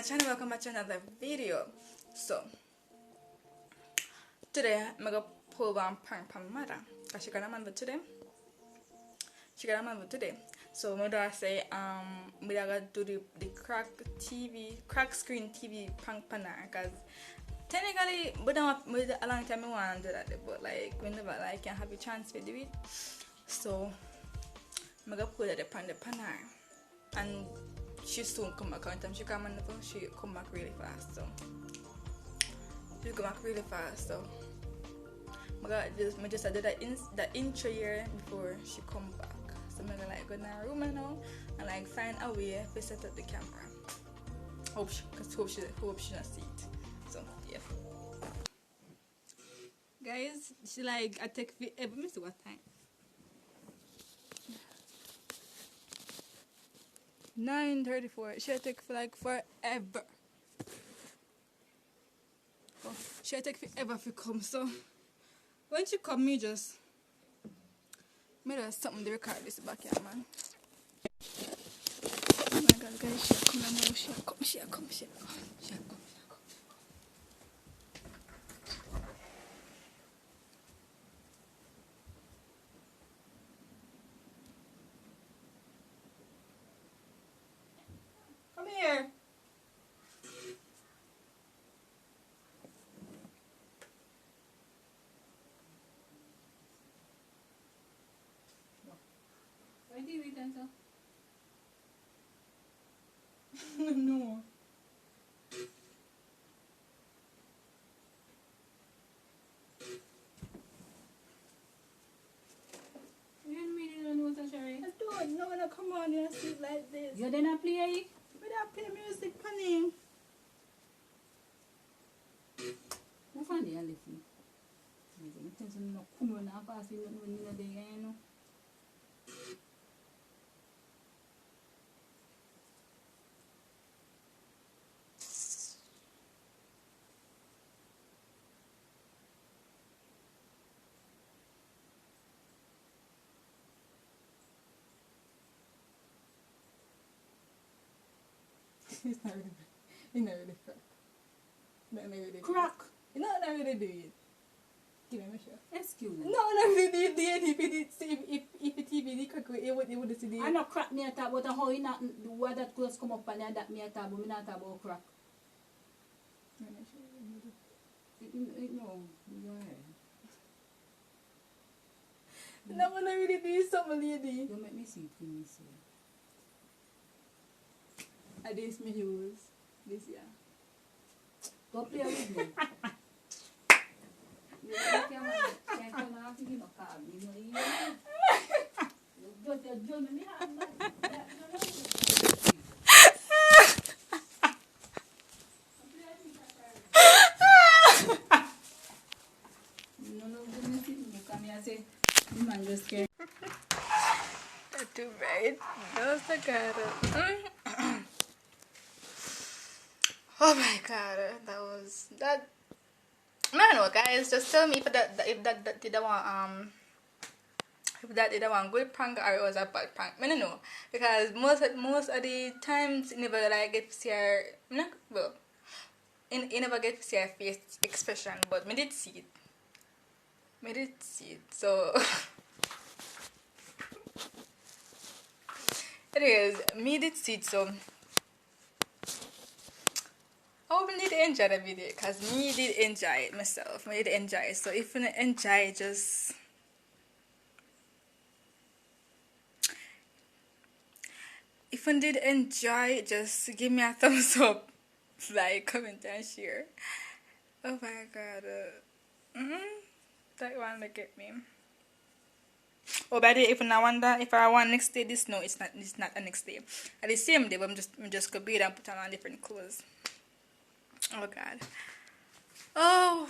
my channel, welcome back to another video. So today I'm gonna pull one prank from mother because she got a man for today. So mother say we are gonna do the crack screen TV prank panel because technically we don't with a long time I want to do that, but like whenever like can have a chance to do it. So I'm gonna pull the panel and she soon come back. Anytime she come on the phone, she come back really fast. So I just did the intro here before she come back. So I'm gonna like go in her room now and like find a way to set up the camera. Hope she not see it. So yeah. Guys, she like I take let me see what time. 9:34. She take for like forever. Oh, she take forever to come. So when she come, me just something to record this back here, man. Oh my God, guys, she come now. She come. Come here. Why do you eat that? No. You didn't really don't know what to Sherry. I don't know when I come on here and sleep like this. You didn't play? We don't play music, honey. Who found the listen? I think some no come on now pass you no in the day, you know. It's not really crack. Not really Crack. You not really do it. Give me a shot. Excuse me. No, not really do it. If it TV crack, it would see the. I not crack me at all, but how you not the word that close come up and that me at all, but me not about crack. No, go ahead. No, I not really do something, lady. You make me see it, me see. I this me use this year. Don't play with me. You can't come out to him a card. You just join me. No, man just can't. That's too bad. That's the cara. Oh my God, that was that. I don't know, guys. Just tell me if that did one good prank or it was a bad prank. I don't know because most of the times you never like get to see her. You never get to see her face expression, but me did see it. So anyways, me did see it. So I hope you did enjoy the video because me did enjoy it myself. Me did enjoy it. So if you enjoy, just give me a thumbs up, like, comment, and share. Oh my God, that one look at me. Oh, by the way, if I wonder if I want next day, it's not the next day. At the same day, but I'm just gonna be there and put on different clothes. Oh God. Oh.